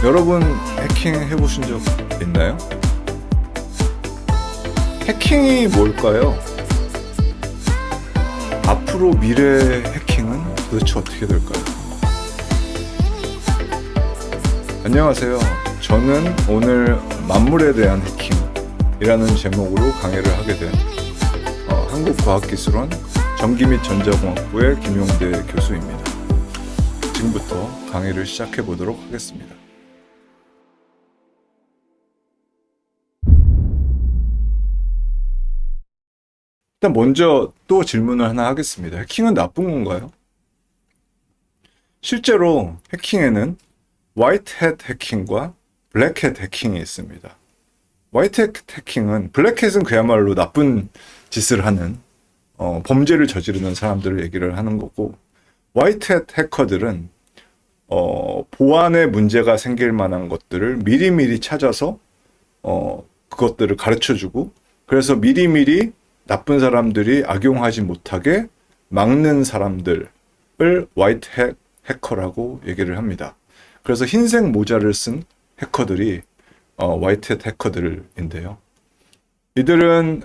여러분 해킹 해보신 적 있나요? 해킹이 뭘까요? 앞으로 미래의 해킹은 도대체 어떻게 될까요? 안녕하세요. 저는 오늘 만물에 대한 해킹이라는 제목으로 강의를 하게 된 한국과학기술원 전기 및 전자공학부의 김용대 교수입니다. 지금부터 강의를 시작해 보도록 하겠습니다. 일단 먼저 또 질문을 하나 하겠습니다. 해킹은 나쁜 건가요? 실제로 해킹에는 화이트햇 해킹과 블랙햇 해킹이 있습니다. 화이트햇 해킹은, 블랙햇은 그야말로 나쁜 짓을 하는 범죄를 저지르는 사람들을 얘기를 하는 거고, 화이트햇 해커들은 보안에 문제가 생길 만한 것들을 미리미리 찾아서 그것들을 가르쳐주고, 그래서 미리미리 나쁜 사람들이 악용하지 못하게 막는 사람들을 화이트햇 해커라고 얘기를 합니다. 그래서 흰색 모자를 쓴 해커들이 화이트햇 해커들인데요. 이들은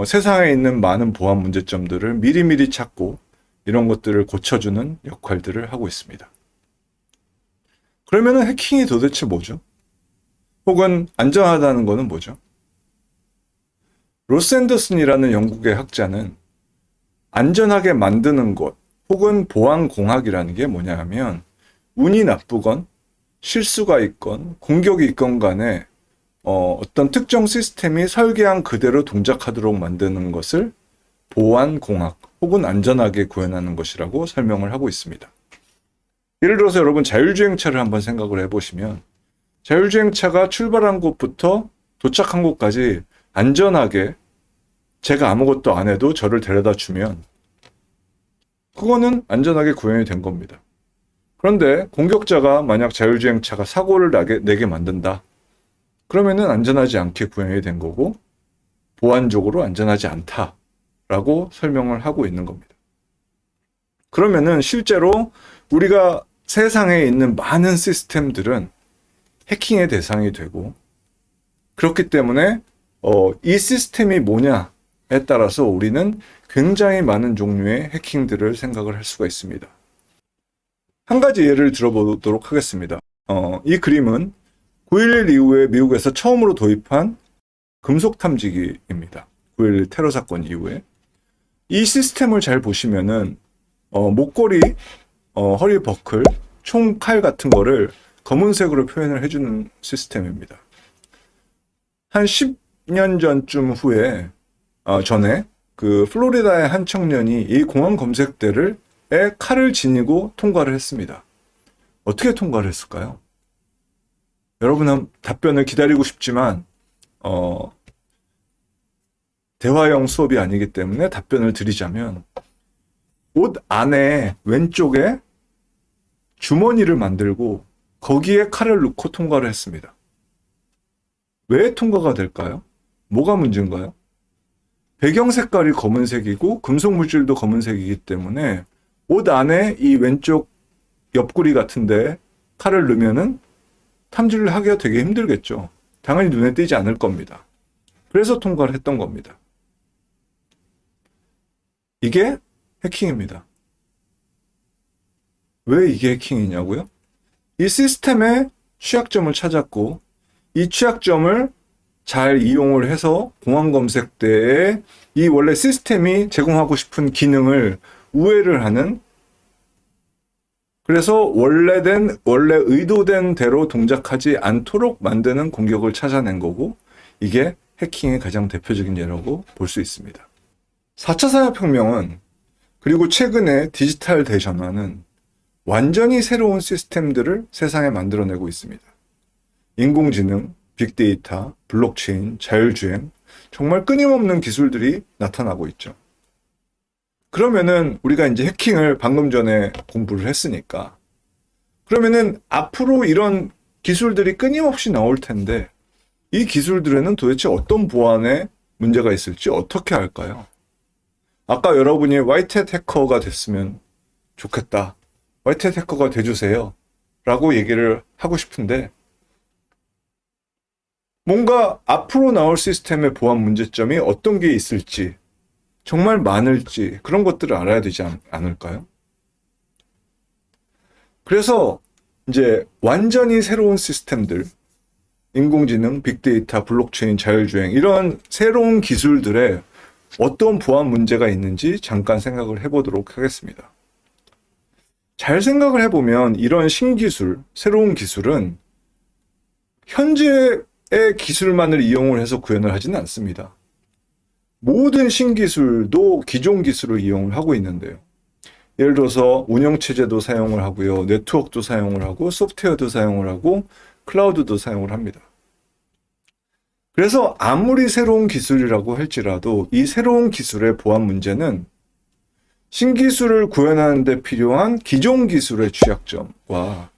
세상에 있는 많은 보안 문제점들을 미리미리 찾고 이런 것들을 고쳐주는 역할들을 하고 있습니다. 그러면 해킹이 도대체 뭐죠? 혹은 안전하다는 것은 뭐죠? 로스 앤더슨이라는 영국의 학자는 안전하게 만드는 것 혹은 보안공학이라는 게 뭐냐 하면, 운이 나쁘건 실수가 있건 공격이 있건 간에 어떤 특정 시스템이 설계한 그대로 동작하도록 만드는 것을 보안공학 혹은 안전하게 구현하는 것이라고 설명을 하고 있습니다. 예를 들어서 여러분 자율주행차를 한번 생각을 해보시면, 자율주행차가 출발한 곳부터 도착한 곳까지 안전하게 제가 아무것도 안 해도 저를 데려다 주면 그거는 안전하게 구현이 된 겁니다. 그런데 공격자가 만약 자율주행차가 사고를 내게 만든다. 그러면은 안전하지 않게 구현이 된 거고 보안적으로 안전하지 않다라고 설명을 하고 있는 겁니다. 그러면은 실제로 우리가 세상에 있는 많은 시스템들은 해킹의 대상이 되고, 그렇기 때문에 이 시스템이 뭐냐에 따라서 우리는 굉장히 많은 종류의 해킹들을 생각을 할 수가 있습니다. 한 가지 예를 들어보도록 하겠습니다. 이 그림은 9.11 이후에 미국에서 처음으로 도입한 금속 탐지기입니다. 9.11 테러 사건 이후에. 이 시스템을 잘 보시면은 목걸이, 허리 버클, 총, 칼 같은 거를 검은색으로 표현을 해주는 시스템입니다. 한 10년 전쯤 전에 그 플로리다의 한 청년이 이 공항 검색대를 칼을 지니고 통과를 했습니다. 어떻게 통과를 했을까요? 여러분 답변을 기다리고 싶지만 대화형 수업이 아니기 때문에 답변을 드리자면, 옷 안에 왼쪽에 주머니를 만들고 거기에 칼을 넣고 통과를 했습니다. 왜 통과가 될까요? 뭐가 문제인가요? 배경 색깔이 검은색이고 금속 물질도 검은색이기 때문에 옷 안에 이 왼쪽 옆구리 같은데 칼을 넣으면은 탐지를 하기가 되게 힘들겠죠. 당연히 눈에 띄지 않을 겁니다. 그래서 통과를 했던 겁니다. 이게 해킹입니다. 왜 이게 해킹이냐고요? 이 시스템의 취약점을 찾았고, 이 취약점을 잘 이용을 해서 공항 검색대에 이 원래 시스템이 제공하고 싶은 기능을 우회를 하는, 그래서 원래 의도된 대로 동작하지 않도록 만드는 공격을 찾아낸 거고, 이게 해킹의 가장 대표적인 예라고 볼 수 있습니다. 4차 산업혁명은, 그리고 최근에 디지털 대전환은 완전히 새로운 시스템들을 세상에 만들어내고 있습니다. 인공지능, 빅데이터, 블록체인, 자율주행, 정말 끊임없는 기술들이 나타나고 있죠. 그러면은 우리가 이제 해킹을 방금 전에 공부를 했으니까, 그러면은 앞으로 이런 기술들이 끊임없이 나올 텐데, 이 기술들에는 도대체 어떤 보안에 문제가 있을지 어떻게 할까요? 아까 여러분이 화이트햇 해커가 됐으면 좋겠다, 화이트햇 해커가 돼주세요 라고 얘기를 하고 싶은데, 뭔가 앞으로 나올 시스템의 보안 문제점이 어떤 게 있을지, 정말 많을지 그런 것들을 알아야 되지 않을까요? 그래서 이제 완전히 새로운 시스템들, 인공지능, 빅데이터, 블록체인, 자율주행 이런 새로운 기술들에 어떤 보안 문제가 있는지 잠깐 생각을 해보도록 하겠습니다. 잘 생각을 해보면 이런 신기술, 새로운 기술은 현재의 기술만을 이용을 해서 구현을 하지는 않습니다. 모든 신기술도 기존 기술을 이용을 하고 있는데요. 예를 들어서 운영체제도 사용을 하고요. 네트워크도 사용을 하고 소프트웨어도 사용을 하고 클라우드도 사용을 합니다. 그래서 아무리 새로운 기술이라고 할지라도 이 새로운 기술의 보안 문제는 신기술을 구현하는 데 필요한 기존 기술의 취약점과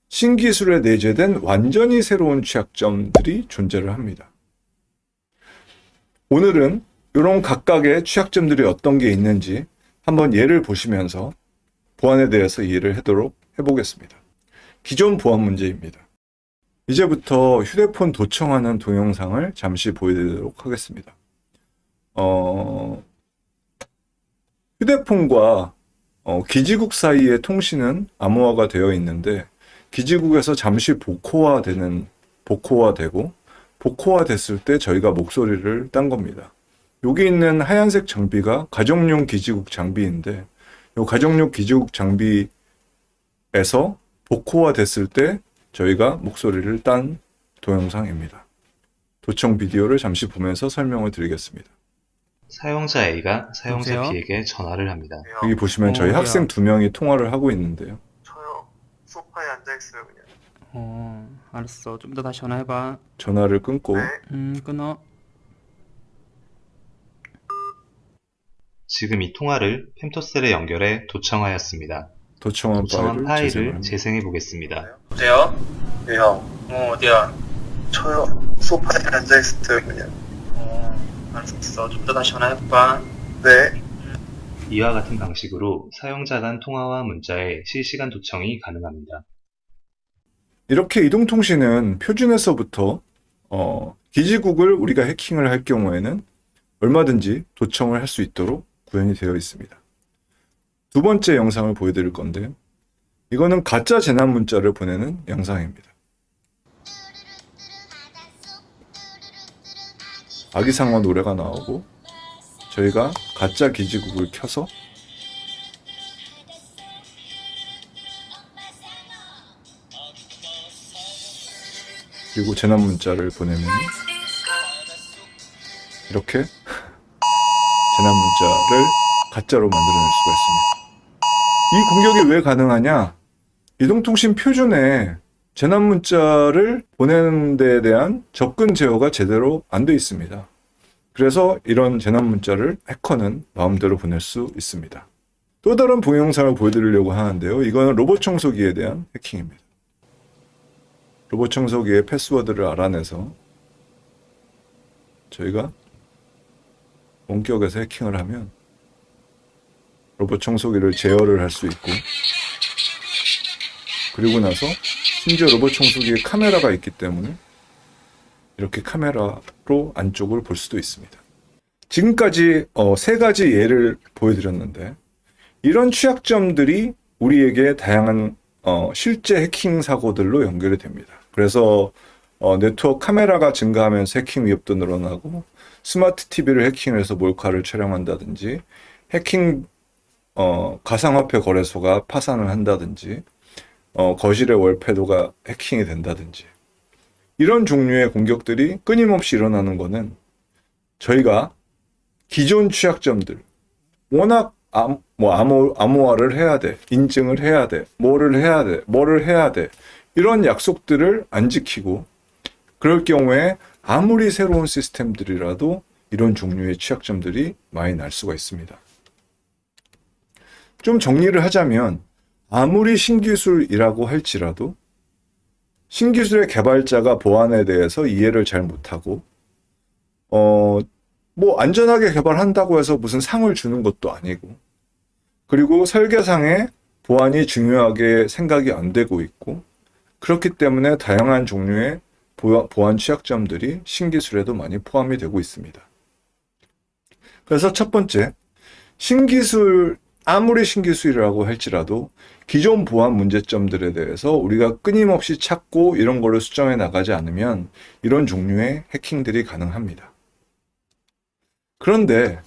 신기술에 내재된 완전히 새로운 취약점들이 존재를 합니다. 오늘은 이런 각각의 취약점들이 어떤 게 있는지 한번 예를 보시면서 보안에 대해서 이해를 하도록 해보겠습니다. 기존 보안 문제입니다. 이제부터 휴대폰 도청하는 동영상을 잠시 보여드리도록 하겠습니다. 휴대폰과 기지국 사이의 통신은 암호화가 되어 있는데 기지국에서 잠시 복호화되고 복호화됐을 때 저희가 목소리를 딴 겁니다. 여기 있는 하얀색 장비가 가정용 기지국 장비인데 이 가정용 기지국 장비에서 복호화됐을 때 저희가 목소리를 딴 동영상입니다. 도청 비디오를 잠시 보면서 설명을 드리겠습니다. 사용자 A가 사용자 여보세요? B에게 전화를 합니다. 여기 보시면 저희 야. 학생 2명이 통화를 하고 있는데요. 저요. 소파에 앉아있어요, 그냥. 알았어. 좀 더 다시 전화해봐. 전화를 끊고 네. 끊어. 지금 이 통화를 펜토셀에 연결해 도청하였습니다. 도청한 도청한 파일을 파일을 재생합니다. 재생해 보겠습니다. 여보세요? 네, 형. 어디야? 저요. 소파에 앉아있어요, 그냥. 알았어. 좀 더 다시 전화해봐. 네. 이와 같은 방식으로 사용자 간 통화와 문자의 실시간 도청이 가능합니다. 이렇게 이동통신은 표준에서부터 기지국을 우리가 해킹을 할 경우에는 얼마든지 도청을 할 수 있도록 구현이 되어 있습니다. 두 번째 영상을 보여드릴 건데요. 이거는 가짜 재난 문자를 보내는 영상입니다. 아기상어 노래가 나오고 저희가 가짜 기지국을 켜서 그리고 재난 문자를 보내면 이렇게 재난 문자를 가짜로 만들어낼 수가 있습니다. 이 공격이 왜 가능하냐? 이동통신 표준에 재난 문자를 보내는 데에 대한 접근 제어가 제대로 안 돼 있습니다. 그래서 이런 재난 문자를 해커는 마음대로 보낼 수 있습니다. 또 다른 동영상을 보여드리려고 하는데요. 이거는 로봇 청소기에 대한 해킹입니다. 로봇 청소기의 패스워드를 알아내서 저희가 원격에서 해킹을 하면 로봇 청소기를 제어를 할 수 있고 그리고 나서 심지어 로봇 청소기에 카메라가 있기 때문에 이렇게 카메라로 안쪽을 볼 수도 있습니다. 지금까지 세 가지 예를 보여드렸는데 이런 취약점들이 우리에게 다양한 실제 해킹 사고들로 연결이 됩니다. 그래서 네트워크 카메라가 증가하면서 해킹 위협도 늘어나고 스마트 TV를 해킹해서 몰카를 촬영한다든지 해킹 가상화폐 거래소가 파산을 한다든지 거실의 월패도가 해킹이 된다든지 이런 종류의 공격들이 끊임없이 일어나는 거는 저희가 기존 취약점들 워낙 암호화를 해야 돼, 인증을 해야 돼, 뭐를 해야 돼 이런 약속들을 안 지키고 그럴 경우에 아무리 새로운 시스템들이라도 이런 종류의 취약점들이 많이 날 수가 있습니다. 좀 정리를 하자면 아무리 신기술이라고 할지라도 신기술의 개발자가 보안에 대해서 이해를 잘 못하고 뭐 안전하게 개발한다고 해서 무슨 상을 주는 것도 아니고 그리고 설계상에 보안이 중요하게 생각이 안 되고 있고 그렇기 때문에 다양한 종류의 보안 취약점들이 신기술에도 많이 포함이 되고 있습니다. 그래서 첫 번째, 신기술, 아무리 신기술이라고 할지라도 기존 보안 문제점들에 대해서 우리가 끊임없이 찾고 이런 거를 수정해 나가지 않으면 이런 종류의 해킹들이 가능합니다. 그런데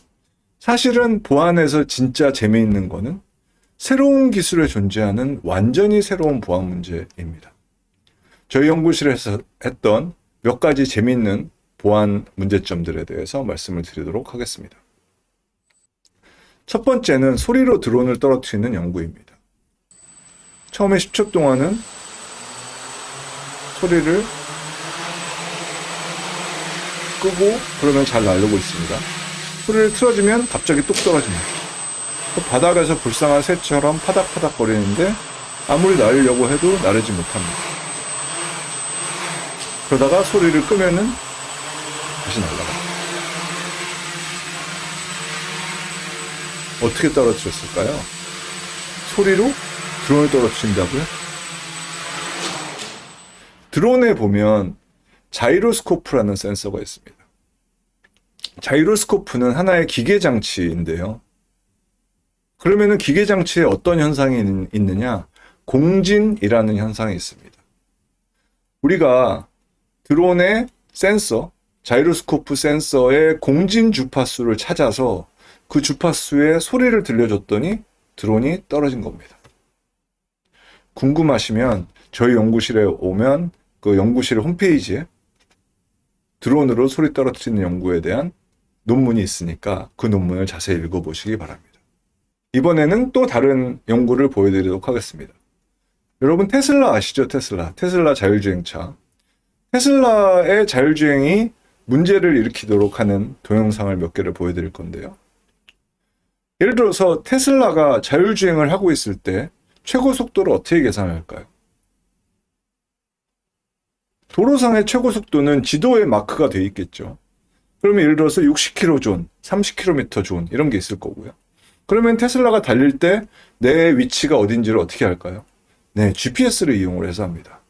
사실은 보안에서 진짜 재미있는 거는 새로운 기술에 존재하는 완전히 새로운 보안 문제입니다. 저희 연구실에서 했던 몇 가지 재미있는 보안 문제점들에 대해서 말씀을 드리도록 하겠습니다. 첫 번째는 소리로 드론을 떨어뜨리는 연구입니다. 처음에 10초 동안은 소리를 끄고 그러면 잘 나르고 있습니다. 소리를 틀어주면 갑자기 뚝 떨어집니다. 바닥에서 불쌍한 새처럼 파닥파닥 거리는데 아무리 나르려고 해도 나르지 못합니다. 그러다가 소리를 끄면은 다시 날아갑니다. 어떻게 떨어뜨렸을까요? 소리로 드론을 떨어뜨린다고요? 드론에 보면 자이로스코프라는 센서가 있습니다. 자이로스코프는 하나의 기계 장치인데요. 그러면은 기계 장치에 어떤 현상이 있느냐? 공진이라는 현상이 있습니다. 우리가 드론의 센서, 자이로스코프 센서의 공진 주파수를 찾아서 그 주파수에 소리를 들려줬더니 드론이 떨어진 겁니다. 궁금하시면 저희 연구실에 오면 그 연구실 홈페이지에 드론으로 소리 떨어뜨리는 연구에 대한 논문이 있으니까 그 논문을 자세히 읽어보시기 바랍니다. 이번에는 또 다른 연구를 보여드리도록 하겠습니다. 여러분 테슬라 아시죠? 테슬라 자율주행차. 테슬라의 자율주행이 문제를 일으키도록 하는 동영상을 몇 개를 보여드릴 건데요. 예를 들어서 테슬라가 자율주행을 하고 있을 때 최고 속도를 어떻게 계산할까요? 도로상의 최고 속도는 지도에 마크가 되어 있겠죠. 그러면 예를 들어서 60km 존, 30km 존 이런 게 있을 거고요. 그러면 테슬라가 달릴 때 내 위치가 어딘지를 어떻게 할까요? 네, GPS를 이용을 해서 합니다.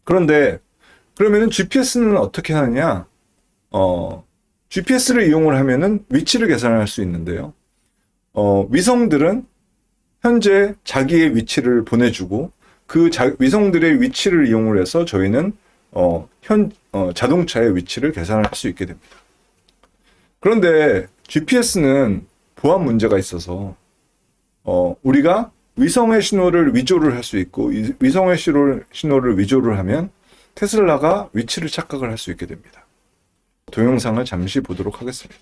그런데 그러면은 GPS는 어떻게 하느냐? GPS를 이용을 하면은 위치를 계산할 수 있는데요. 위성들은 현재 자기의 위치를 보내주고 그 위성들의 위치를 이용을 해서 저희는 자동차의 위치를 계산할 수 있게 됩니다. 그런데 GPS는 보안 문제가 있어서 우리가 위성의 신호를 위조를 할 수 있고 위성의 신호를 위조를 하면 테슬라가 위치를 착각을 할 수 있게 됩니다. 동영상을 잠시 보도록 하겠습니다.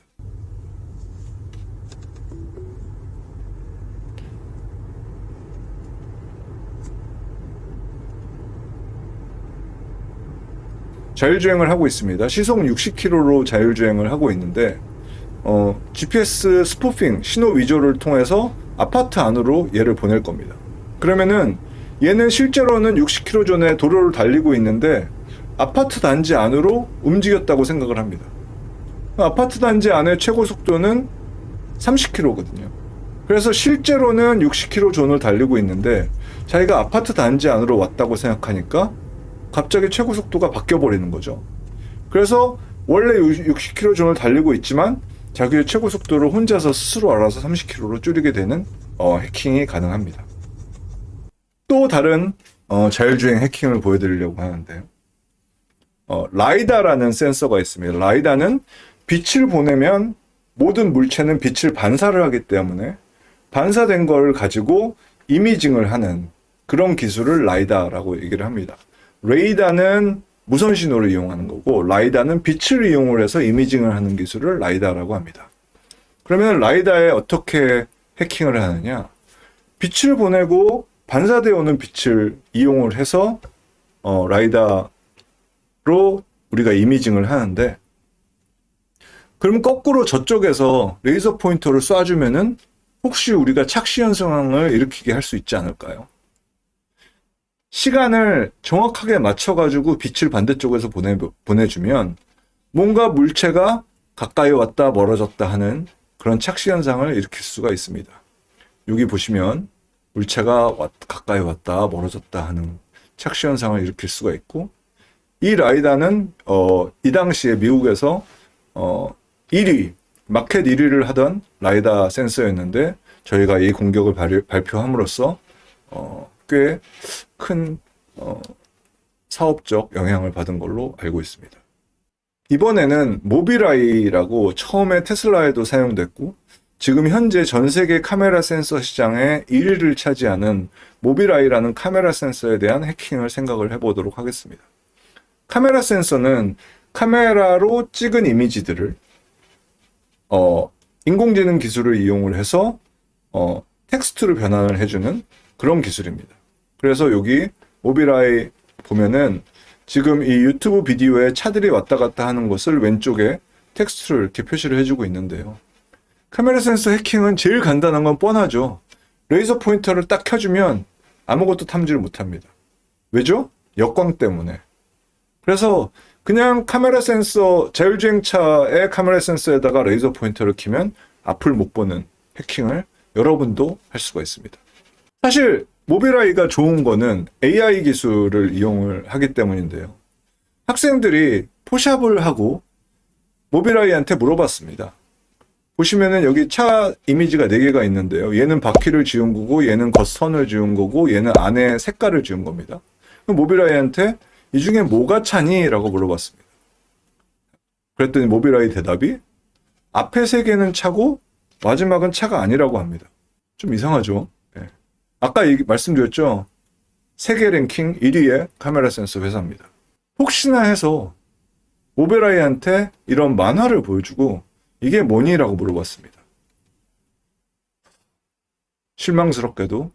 자율주행을 하고 있습니다. 시속 60km로 자율주행을 하고 있는데 GPS 스푸핑, 신호 위조를 통해서 아파트 안으로 얘를 보낼 겁니다. 그러면은 얘는 실제로는 60km 전에 도로를 달리고 있는데 아파트 단지 안으로 움직였다고 생각을 합니다. 아파트 단지 안의 최고 속도는 30km거든요. 그래서 실제로는 60km 존을 달리고 있는데 자기가 아파트 단지 안으로 왔다고 생각하니까 갑자기 최고 속도가 바뀌어버리는 거죠. 그래서 원래 60km 존을 달리고 있지만 자기의 최고 속도를 혼자서 스스로 알아서 30km로 줄이게 되는 해킹이 가능합니다. 또 다른 자율주행 해킹을 보여드리려고 하는데요. 라이다라는 센서가 있습니다. 라이다는 빛을 보내면 모든 물체는 빛을 반사를 하기 때문에 반사된 걸 가지고 이미징을 하는 그런 기술을 라이다라고 얘기를 합니다. 레이다는 무선 신호를 이용하는 거고 라이다는 빛을 이용을 해서 이미징을 하는 기술을 라이다라고 합니다. 그러면 라이다에 어떻게 해킹을 하느냐? 빛을 보내고 반사되어 오는 빛을 이용을 해서 라이다로 우리가 이미징을 하는데 그럼 거꾸로 저쪽에서 레이저 포인터를 쏴주면은 혹시 우리가 착시 현상을 일으키게 할 수 있지 않을까요? 시간을 정확하게 맞춰가지고 빛을 반대쪽에서 보내주면 뭔가 물체가 가까이 왔다 멀어졌다 하는 그런 착시 현상을 일으킬 수가 있습니다. 여기 보시면 물체가 가까이 왔다 멀어졌다 하는 착시 현상을 일으킬 수가 있고 이 라이다는 이 당시에 미국에서 1위, 마켓 1위를 하던 라이다 센서였는데 저희가 이 공격을 발표함으로써 꽤 큰 사업적 영향을 받은 걸로 알고 있습니다. 이번에는 모비라이라고 처음에 테슬라에도 사용됐고 지금 현재 전 세계 카메라 센서 시장의 1위를 차지하는 모비라이라는 카메라 센서에 대한 해킹을 생각을 해보도록 하겠습니다. 카메라 센서는 카메라로 찍은 이미지들을 인공지능 기술을 이용을 해서 텍스트로 변환을 해주는 그런 기술입니다. 그래서 여기 모비라이 보면은 지금 이 유튜브 비디오에 차들이 왔다 갔다 하는 것을 왼쪽에 텍스트를 이렇게 표시를 해주고 있는데요. 카메라 센서 해킹은 제일 간단한 건 뻔하죠. 레이저 포인터를 딱 켜주면 아무것도 탐지를 못합니다. 왜죠? 역광 때문에. 그래서 그냥 카메라 센서, 자율주행차의 카메라 센서에다가 레이저 포인터를 켜면 앞을 못 보는 해킹을 여러분도 할 수가 있습니다. 사실 모비라이가 좋은 거는 AI 기술을 이용을 하기 때문인데요. 학생들이 포샵을 하고 모비라이한테 물어봤습니다. 보시면은 여기 차 이미지가 4개가 있는데요. 얘는 바퀴를 지운 거고, 얘는 겉선을 지운 거고, 얘는 안에 색깔을 지운 겁니다. 그럼 모비라이한테 이 중에 뭐가 차니? 라고 물어봤습니다. 그랬더니 모비라이 대답이 앞에 3개는 차고 마지막은 차가 아니라고 합니다. 좀 이상하죠? 네. 아까 말씀드렸죠? 세계 랭킹 1위의 카메라 센서 회사입니다. 혹시나 해서 모비라이한테 이런 만화를 보여주고 이게 뭐니라고 물어봤습니다. 실망스럽게도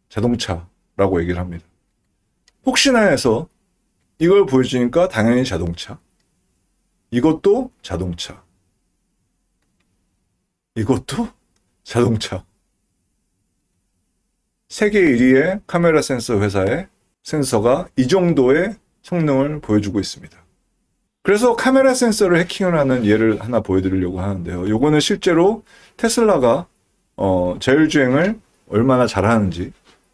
자동차라고 얘기를 합니다. 혹시나 해서 이걸 보여주니까 당연히 자동차. 이것도 자동차. 이것도 자동차. 세계 1위의 카메라 센서 회사의 센서가 이 정도의 성능을 보여주고 있습니다. 그래서 카메라 센서를 해킹을 하는 예를 하나 보여드리려고 하는데요. 요거는 실제로 테슬라가 자율주행을 얼마나 잘하는지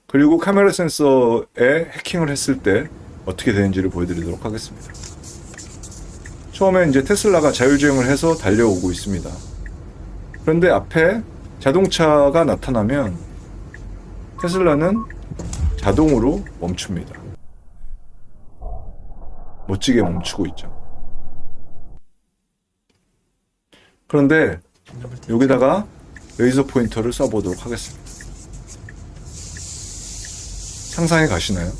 그리고 카메라 센서에 해킹을 했을 때 어떻게 되는지를 보여드리도록 하겠습니다. 처음에 이제 테슬라가 자율주행을 해서 달려오고 있습니다. 그런데 앞에 자동차가 나타나면 테슬라는 자동으로 멈춥니다. 멋지게 멈추고 있죠. 그런데 여기다가 레이저 포인터를 쏴보도록 하겠습니다. 상상이 가시나요?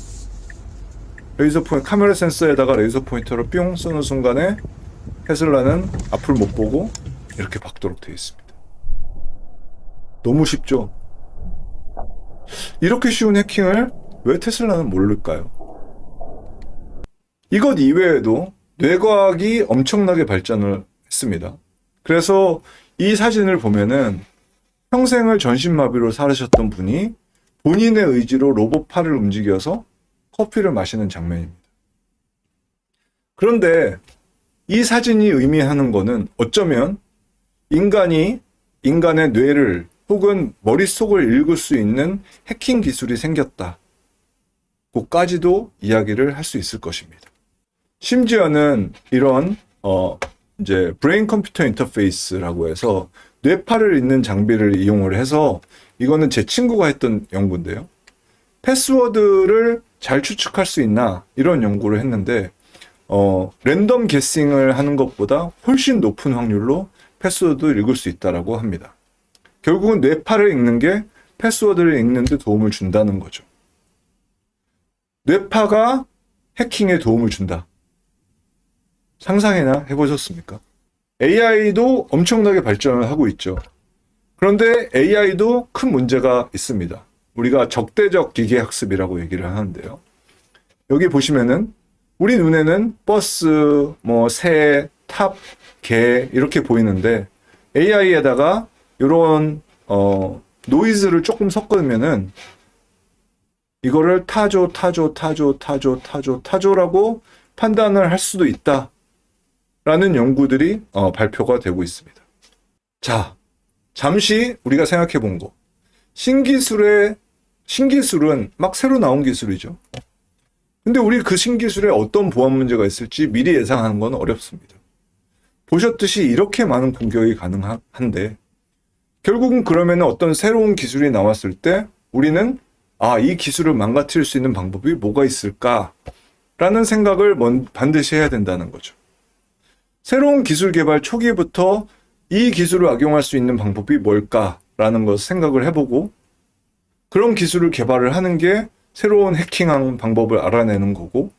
카메라 센서에다가 레이저 포인터를 뿅 쏘는 순간에 테슬라는 앞을 못 보고 이렇게 박도록 되어 있습니다. 너무 쉽죠? 이렇게 쉬운 해킹을 왜 테슬라는 모를까요? 이것 이외에도 뇌과학이 엄청나게 발전을 했습니다. 그래서 이 사진을 보면은 평생을 전신마비로 살으셨던 분이 본인의 의지로 로봇 팔을 움직여서 커피를 마시는 장면입니다. 그런데 이 사진이 의미하는 것은 어쩌면 인간의 뇌를 혹은 머릿속을 읽을 수 있는 해킹 기술이 생겼다. 고까지도 이야기를 할 수 있을 것입니다. 심지어는 이런 이제 브레인 컴퓨터 인터페이스라고 해서 뇌파를 읽는 장비를 이용을 해서 이거는 제 친구가 했던 연구인데요. 패스워드를 잘 추측할 수 있나 이런 연구를 했는데 랜덤 게싱을 하는 것보다 훨씬 높은 확률로 패스워드를 읽을 수 있다라고 합니다. 결국은 뇌파를 읽는 게 패스워드를 읽는 데 도움을 준다는 거죠. 뇌파가 해킹에 도움을 준다. 상상이나 해보셨습니까? AI도 엄청나게 발전을 하고 있죠. 그런데 AI도 큰 문제가 있습니다. 우리가 적대적 기계학습이라고 얘기를 하는데요. 여기 보시면은 우리 눈에는 버스, 새, 탑, 개 이렇게 보이는데 AI에다가 이런 노이즈를 조금 섞으면은 이거를 타조라고 판단을 할 수도 있다라는 연구들이 발표가 되고 있습니다. 자, 잠시 우리가 생각해 본 거. 신기술은 막 새로 나온 기술이죠. 근데 우리 그 신기술에 어떤 보안 문제가 있을지 미리 예상하는 건 어렵습니다. 보셨듯이 이렇게 많은 공격이 가능한데 결국은 그러면 어떤 새로운 기술이 나왔을 때 우리는 이 기술을 망가뜨릴 수 있는 방법이 뭐가 있을까라는 생각을 반드시 해야 된다는 거죠. 새로운 기술 개발 초기부터 이 기술을 악용할 수 있는 방법이 뭘까라는 것을 생각을 해보고 그런 기술을 개발을 하는 게 새로운 해킹하는 방법을 알아내는 거고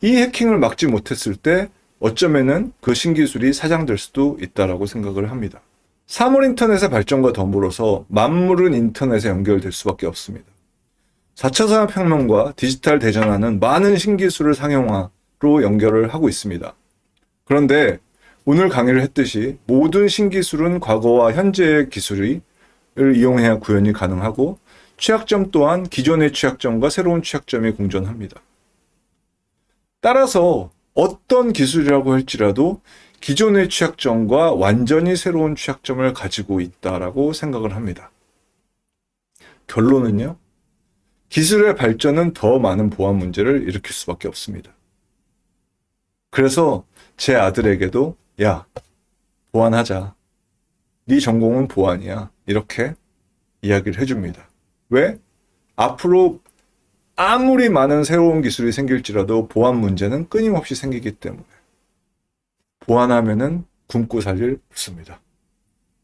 이 해킹을 막지 못했을 때 어쩌면은 그 신기술이 사장될 수도 있다라고 생각을 합니다. 사물 인터넷의 발전과 더불어서 만물은 인터넷에 연결될 수밖에 없습니다. 4차 산업혁명과 디지털 대전환은 많은 신기술을 상용화로 연결을 하고 있습니다. 그런데 오늘 강의를 했듯이 모든 신기술은 과거와 현재의 기술을 이용해야 구현이 가능하고 취약점 또한 기존의 취약점과 새로운 취약점이 공존합니다. 따라서 어떤 기술이라고 할지라도 기존의 취약점과 완전히 새로운 취약점을 가지고 있다라고 생각을 합니다. 결론은요. 기술의 발전은 더 많은 보안 문제를 일으킬 수밖에 없습니다. 그래서 제 아들에게도 야, 보안하자. 네 전공은 보안이야. 이렇게 이야기를 해줍니다. 왜? 앞으로 아무리 많은 새로운 기술이 생길지라도 보안 문제는 끊임없이 생기기 때문에 보안하면은 굶고 살 일 없습니다.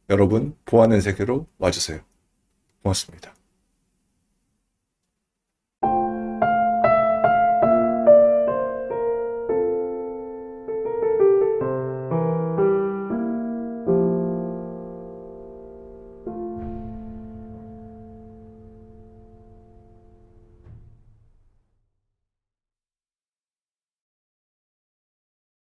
여러분, 보안의 세계로 와주세요. 고맙습니다.